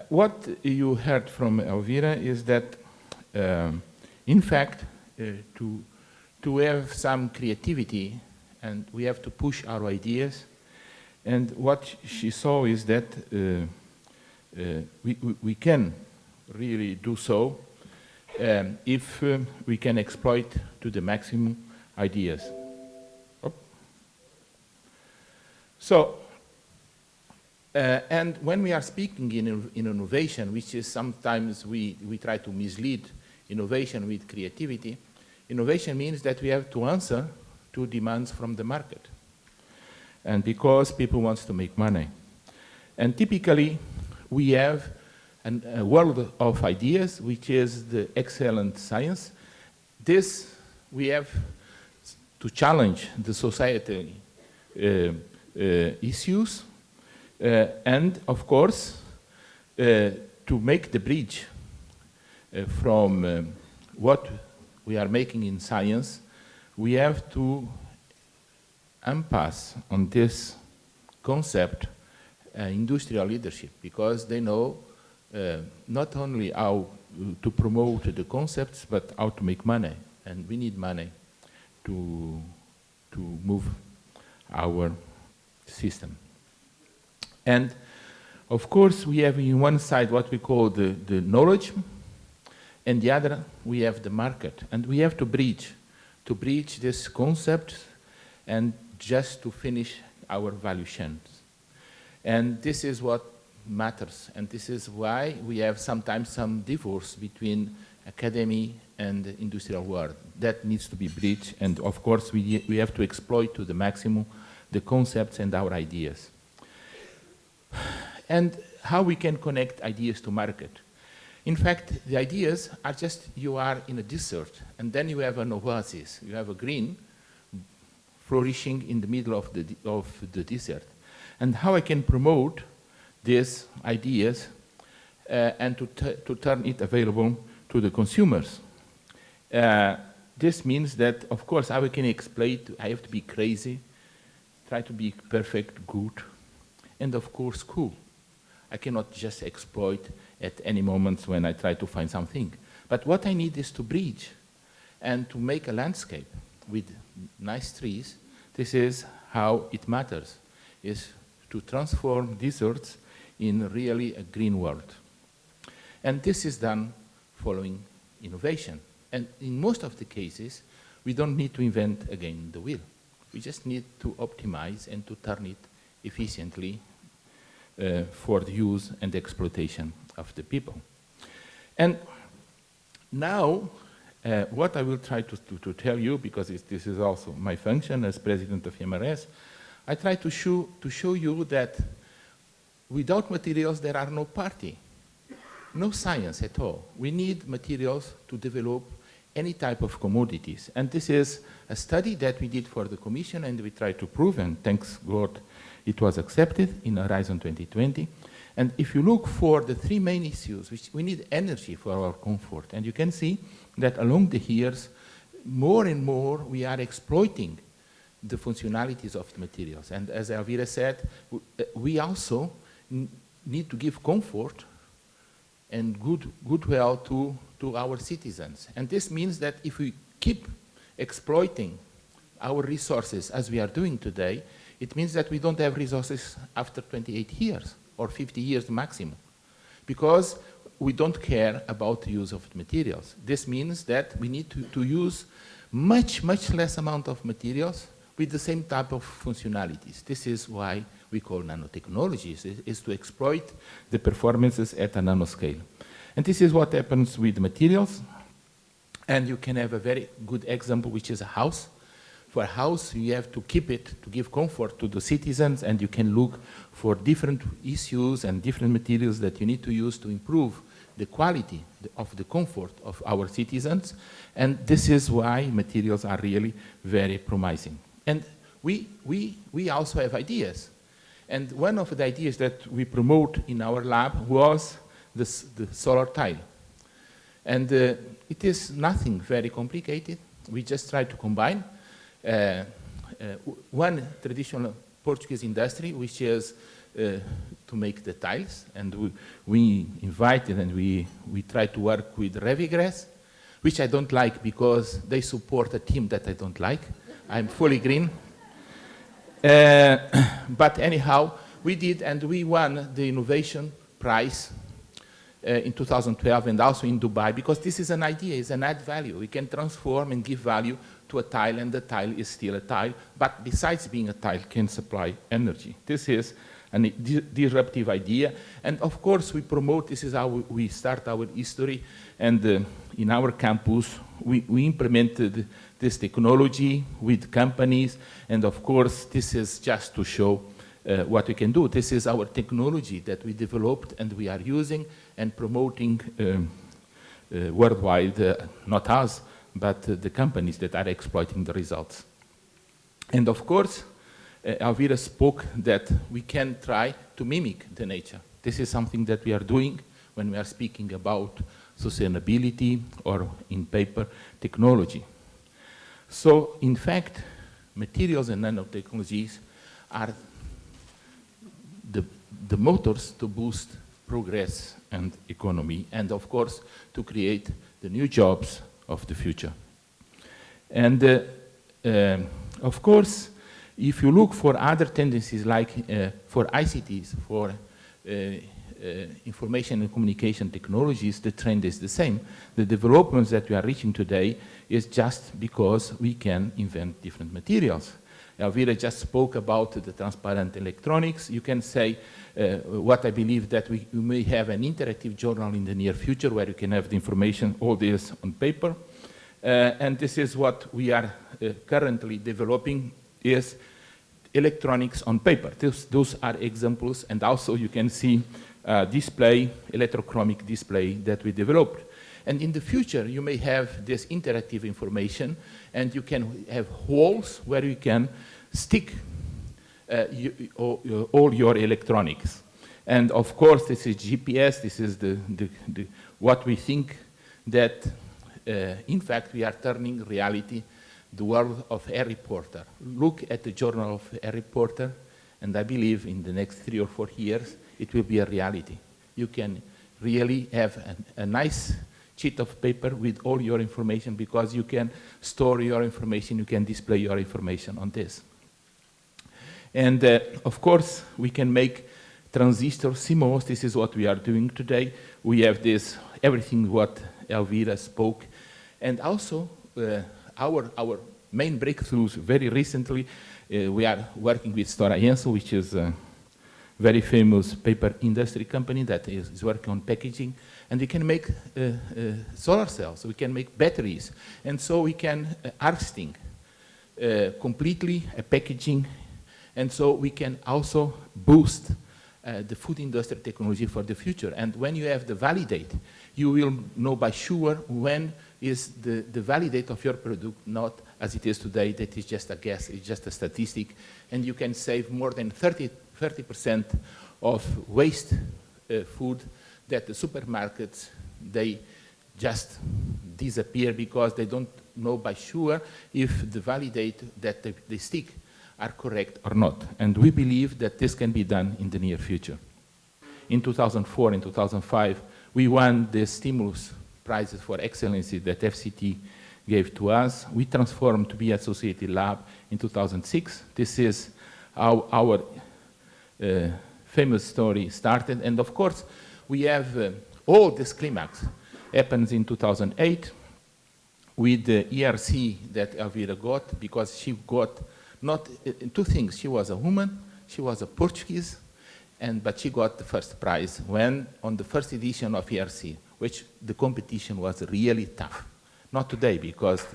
What you heard from Elvira is that, in fact, to have some creativity, and we have to push our ideas. And what she saw is that we can really do so if we can exploit to the maximum ideas. So, and when we are speaking in innovation, which is sometimes we try to mislead innovation with creativity, innovation means that we have to answer to demands from the market. And because people want to make money. And typically, we have a world of ideas, which is the excellent science. This, we have to challenge the societal issues, and of course, to make the bridge from what we are making in science, we have to impasse on this concept industrial leadership, because they know not only how to promote the concepts, but how to make money. And we need money to move our system. And of course, we have in one side what we call the knowledge, and the other, we have the market. And we have to bridge this concept and just to finish our value chains. And this is what matters. And this is why we have sometimes some divorce between academy and the industrial world. That needs to be bridged. And of course, we have to exploit to the maximum the concepts and our ideas. And how we can connect ideas to market. In fact, the ideas are just, you are in a desert, and then you have an oasis. You have a green flourishing in the middle of the desert. And how I can promote these ideas and to turn it available to the consumers. This means that, of course, how I can explain, I have to be crazy, try to be perfect, good, and of course, cool. I cannot just exploit at any moment when I try to find something. But what I need is to bridge and to make a landscape with nice trees. This is how it matters, is to transform deserts in really a green world. And this is done following innovation. And in most of the cases, we don't need to invent again the wheel. We just need to optimize and to turn it efficiently for the use and exploitation of the people. And now, what I will try to tell you, because this is also my function as president of MRS, I try to show you that without materials there are no party, no science at all. We need materials to develop any type of commodities. And this is a study that we did for the Commission, and we tried to prove, and thanks God it was accepted in Horizon 2020. And if you look for the three main issues, which we need energy for our comfort, and you can see that along the years, more and more we are exploiting the functionalities of the materials. And as Elvira said, we also need to give comfort and goodwill to our citizens. And this means that if we keep exploiting our resources as we are doing today, it means that we don't have resources after 28 years or 50 years maximum, because we don't care about the use of the materials. This means that we need to use much less amount of materials with the same type of functionalities. This is why we call nanotechnologies, is to exploit the performances at a nanoscale. And this is what happens with materials. And you can have a very good example, which is a house. For a house, you have to keep it to give comfort to the citizens, and you can look for different issues and different materials that you need to use to improve the quality of the comfort of our citizens. And this is why materials are really very promising. And we also have ideas. And one of the ideas that we promote in our lab was the solar tile. And it is nothing very complicated. We just try to combine one traditional Portuguese industry, which is to make the tiles. And we invited and we try to work with Revigress, which I don't like because they support a team that I don't like. I'm fully green. But anyhow, we did, and we won the innovation prize in 2012 and also in Dubai, because this is an idea, it's an add value. We can transform and give value to a tile, and the tile is still a tile, but besides being a tile, can supply energy. This is a disruptive idea, and of course we promote, this is how we start our history, and in our campus we implemented this technology with companies, and of course this is just to show what we can do. This is our technology that we developed and we are using and promoting worldwide, not us, but the companies that are exploiting the results. And of course, Elvira spoke that we can try to mimic the nature. This is something that we are doing when we are speaking about sustainability or in paper technology. So in fact, materials and nanotechnologies are the motors to boost progress and economy, and of course to create the new jobs of the future. And of course, if you look for other tendencies like for ICTs, for information and communication technologies, the trend is the same. The developments that we are reaching today is just because we can invent different materials. Elvira just spoke about the transparent electronics. You can say what I believe that we may have an interactive journal in the near future where you can have the information, all this on paper. And this is what we are currently developing is electronics on paper. Those are examples, and also you can see display, electrochromic display that we developed. And in the future, you may have this interactive information, and you can have holes where you can stick all your electronics. And of course, this is GPS, this is what we think that, in fact, we are turning reality the world of Harry Potter. Look at the journal of Harry Potter, and I believe in the next 3 or 4 years, it will be a reality. You can really have a nice sheet of paper with all your information, because you can store your information, you can display your information on this. And of course, we can make transistors, CMOS. This is what we are doing today. We have this, everything what Elvira spoke. And also, our main breakthroughs very recently, we are working with Stora Enso, which is a very famous paper industry company that is working on packaging. And we can make solar cells, we can make batteries. And so we can harvesting completely packaging. And so we can also boost the food industry technology for the future. And when you have the validate, you will know by sure when is the validate of your product, not as it is today, that is just a guess, it's just a statistic. And you can save more than 30% of waste food that the supermarkets, they just disappear because they don't know by sure if the validate that they stick are correct or not. And we believe that this can be done in the near future. In 2004 and 2005, we won the stimulus prizes for excellency that FCT gave to us. We transformed to be associated lab in 2006. This is how our famous story started. And of course, we have all this climax happens in 2008 with the ERC that Elvira got, because she got not 2 things. She was a woman, she was a Portuguese, but she got the first prize when on the first edition of ERC, which the competition was really tough. Not today, because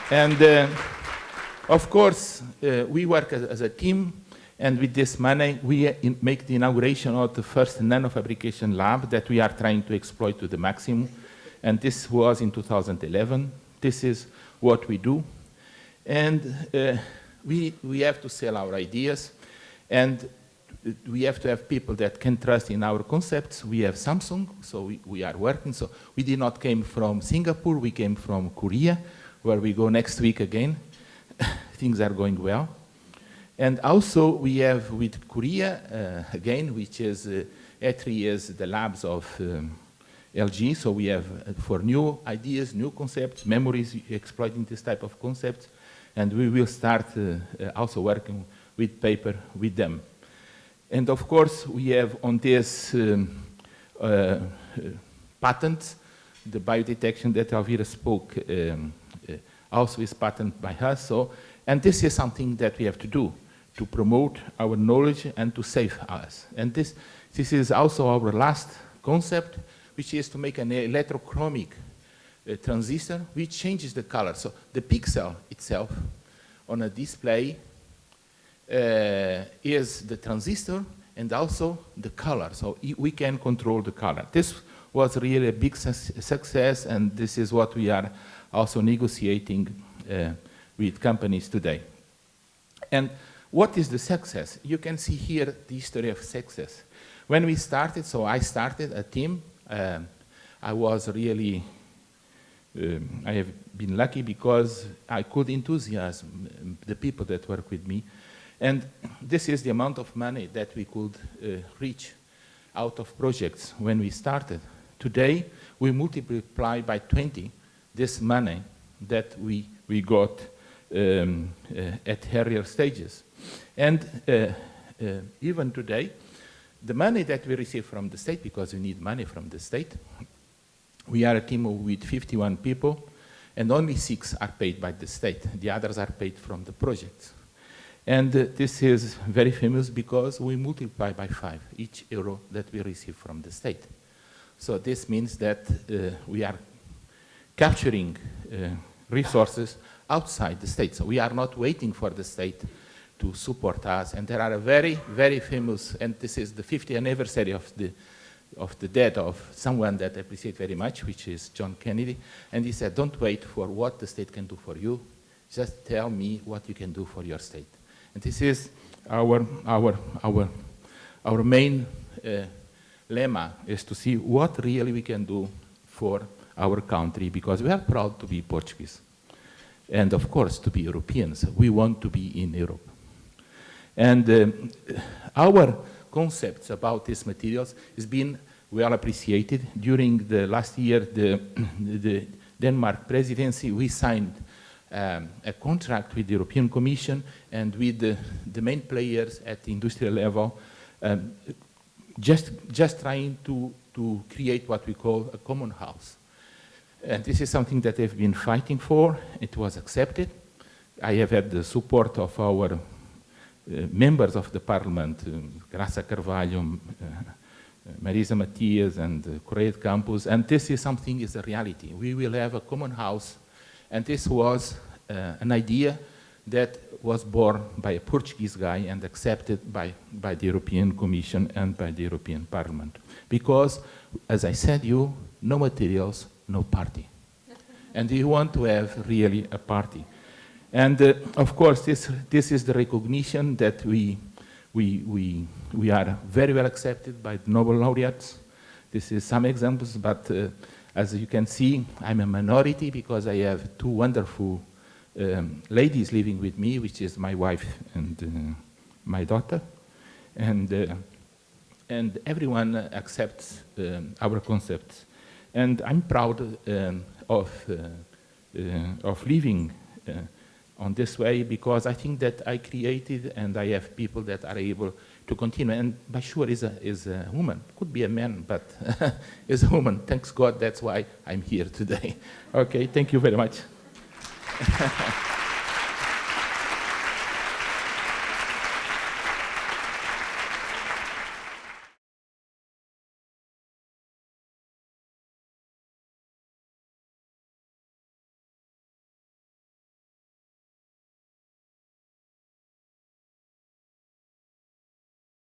and of course, we work as a team, and with this money, we make the inauguration of the first nanofabrication lab that we are trying to exploit to the maximum. And this was in 2011. This is what we do. And we have to sell our ideas. And we have to have people that can trust in our concepts. We have Samsung, so we are working. So we did not came from Singapore, we came from Korea, where we go next week again. Things are going well. And also we have with Korea, again, which is E3 is the labs of LG. So we have for new ideas, new concepts, memories, exploiting this type of concepts. And we will start also working with paper with them. And of course, we have on this patent, the biodetection that Elvira spoke, also is patented by us. So, and this is something that we have to do to promote our knowledge and to save us. And this is also our last concept, which is to make an electrochromic transistor, which changes the color. So the pixel itself on a display is the transistor and also the color. So we can control the color. This was really a big success, and this is what we are also negotiating with companies today. And what is the success? You can see here the history of success. When we started, so I started a team. I was really, I have been lucky because I could enthusiasm the people that work with me. And this is the amount of money that we could reach out of projects when we started. Today, we multiply by 20 this money that we got at earlier stages. And even today, the money that we receive from the state, because we need money from the state, we are a team with 51 people, and only 6 are paid by the state. The others are paid from the projects. And this is very famous because we multiply by 5 each euro that we receive from the state. So this means that we are capturing resources outside the state. So we are not waiting for the state to support us. And there are a very, very famous, and this is the 50th anniversary of the death of someone that I appreciate very much, which is John Kennedy. And he said, don't wait for what the state can do for you. Just tell me what you can do for your state. And this is our main lemma, is to see what really we can do for our country, because we are proud to be Portuguese. And of course, to be Europeans. We want to be in Europe. And our concepts about these materials has been well appreciated. During the last year, the Denmark presidency, we signed a contract with the European Commission and with the main players at the industrial level, just trying to create what we call a common house. And this is something that they've been fighting for. It was accepted. I have had the support of our members of the parliament, Graça Carvalho, Marisa Matias, and Correia de Campos, and this is something is a reality. We will have a common house, and this was an idea that was born by a Portuguese guy and accepted by the European Commission and by the European Parliament. Because, as I said, no materials, no party. And we want to have really a party. And of course, this is the recognition that we are very well accepted by the Nobel laureates. This is some examples, but as you can see, I'm a minority because I have 2 wonderful ladies living with me, which is my wife and my daughter. And everyone accepts our concepts. And I'm proud of living on this way, because I think that I created and I have people that are able to continue. And Bashur is a woman, could be a man, but is a woman. Thanks God, that's why I'm here today. Okay, thank you very much.